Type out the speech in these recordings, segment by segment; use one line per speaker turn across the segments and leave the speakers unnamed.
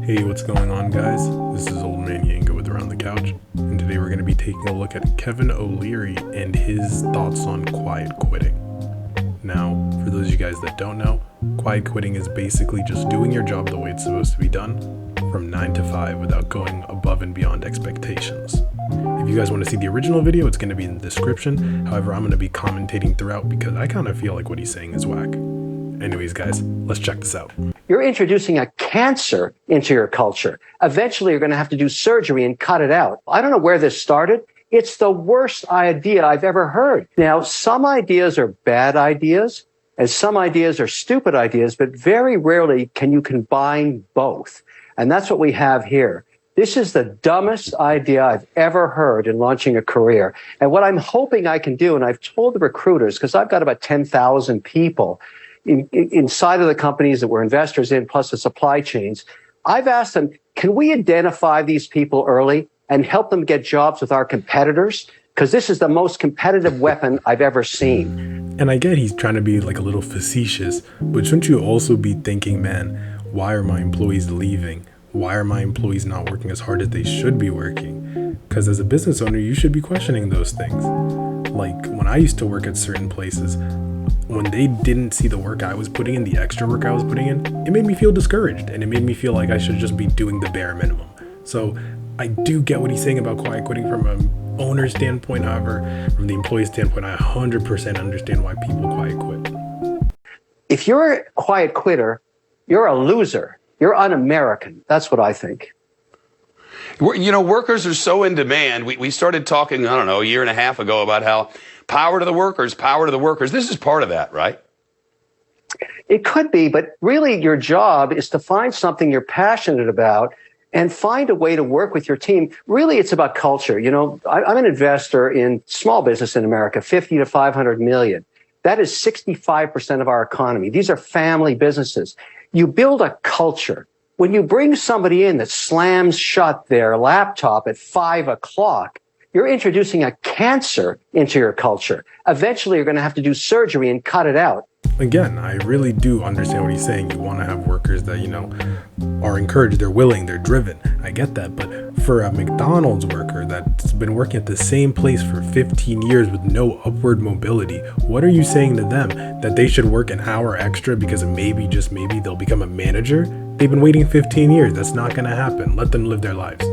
Hey, what's going on, guys? This is OldManYango with Around the Couch, and today we're going to be taking a look at Kevin O'Leary and his thoughts on quiet quitting. Now, for those of you guys that don't know, quiet quitting is basically just doing your job the way it's supposed to be done from 9 to 5 without going above and beyond expectations. If you guys want to see the original video, it's going to be in the description. However, I'm going to be commentating throughout because I kind of feel like what he's saying is whack. Anyways, guys, let's check this out.
You're introducing a cancer into your culture. Eventually, you're going to have to do surgery and cut it out. I don't know where this started. It's the worst idea I've ever heard. Now, some ideas are bad ideas, and some ideas are stupid ideas, but very rarely can you combine both. And that's what we have here. This is the dumbest idea I've ever heard in launching a career. And what I'm hoping I can do, and I've told the recruiters, because I've got about 10,000 people inside of the companies that we're investors in, plus the supply chains, I've asked them, can we identify these people early and help them get jobs with our competitors? Because this is the most competitive weapon I've ever seen.
And I get he's trying to be like a little facetious, but shouldn't you also be thinking, man, why are my employees leaving? Why are my employees not working as hard as they should be working? Because as a business owner, you should be questioning those things. Like when I used to work at certain places, when they didn't see the work I was putting in, the extra work I was putting in, it made me feel discouraged and it made me feel like I should just be doing the bare minimum. So I do get what he's saying about quiet quitting from an owner's standpoint. However, from the employee standpoint, I 100% understand why people quiet quit.
If you're a quiet quitter, you're a loser. You're un-American. That's what I think.
You know, workers are so in demand. We started talking, I don't know, a year and a half ago about how power to the workers, power to the workers. This is part of that, right?
It could be, but really your job is to find something you're passionate about and find a way to work with your team. Really, it's about culture. You know, I'm an investor in small business in America, 50 to 500 million. That is 65% of our economy. These are family businesses. You build a culture. When you bring somebody in that slams shut their laptop at 5 o'clock, you're introducing a cancer into your culture. Eventually, you're going to have to do surgery and cut it out.
Again, I really do understand what he's saying. You want to have workers that, are encouraged, they're willing, they're driven. I get that. But for a McDonald's worker that's been working at the same place for 15 years with no upward mobility, what are you saying to them? That they should work an hour extra because maybe, just maybe, they'll become a manager? They've been waiting 15 years. That's not going to happen. Let them live their lives.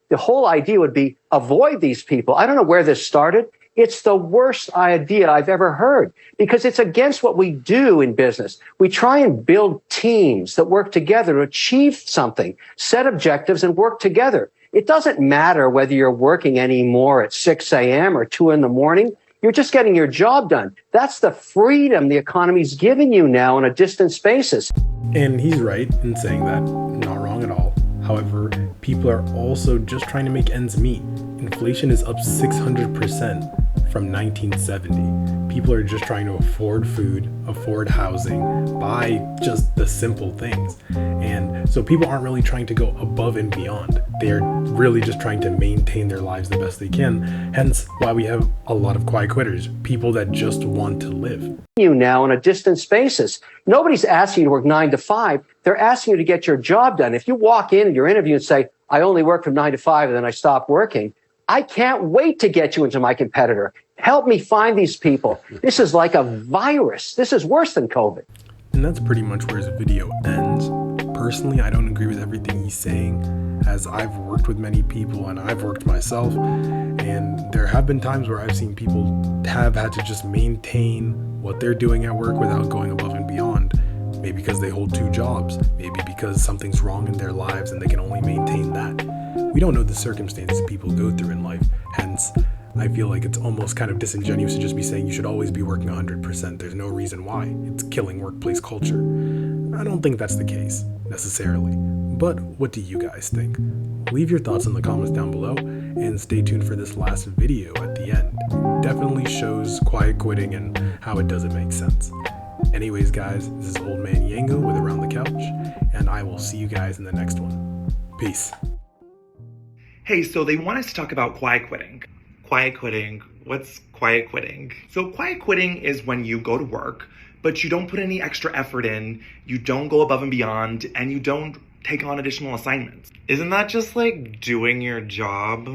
The whole idea would be avoid these people. I don't know where this started. It's the worst idea I've ever heard because it's against what we do in business. We try and build teams that work together to achieve something, set objectives and work together. It doesn't matter whether you're working anymore at 6 a.m. or 2 in the morning. You're just getting your job done. That's the freedom the economy's giving you now on a distance basis.
And he's right in saying that. Not wrong at all. However, people are also just trying to make ends meet. Inflation is up 600% from 1970. People are just trying to afford food, afford housing, buy just the simple things. And so people aren't really trying to go above and beyond. They're really just trying to maintain their lives the best they can. Hence why we have a lot of quiet quitters, people that just want to live.
You now on a distance basis. Nobody's asking you to work 9 to 5. They're asking you to get your job done. If you walk in your interview and say, I only work from 9 to 5 and then I stop working, I can't wait to get you into my competitor. Help me find these people. This is like a virus. This is worse than COVID.
And that's pretty much where his video ends. Personally, I don't agree with everything he's saying, as I've worked with many people and I've worked myself. And there have been times where I've seen people have had to just maintain what they're doing at work without going above and beyond. Maybe because they hold 2 jobs, maybe because something's wrong in their lives and they can only maintain that. We don't know the circumstances people go through in life. Hence, I feel like it's almost kind of disingenuous to just be saying you should always be working 100%. There's no reason why. It's killing workplace culture. I don't think that's the case, necessarily. But what do you guys think? Leave your thoughts in the comments down below, and stay tuned for this last video at the end. It definitely shows quiet quitting and how it doesn't make sense. Anyways, guys, this is OldManYango with Around the Couch, and I will see you guys in the next one. Peace.
Hey, so they want us to talk about quiet quitting. Quiet quitting. What's quiet quitting? So quiet quitting is when you go to work, but you don't put any extra effort in, you don't go above and beyond, and you don't take on additional assignments. Isn't that just like doing your job?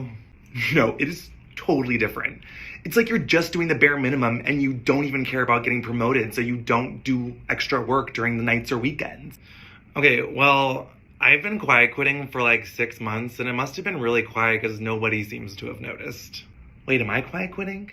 No, it is totally different. It's like you're just doing the bare minimum and you don't even care about getting promoted, so you don't do extra work during the nights or weekends. Okay, well, I've been quiet quitting for like 6 months, and it must have been really quiet because nobody seems to have noticed. Wait, am I quiet quitting?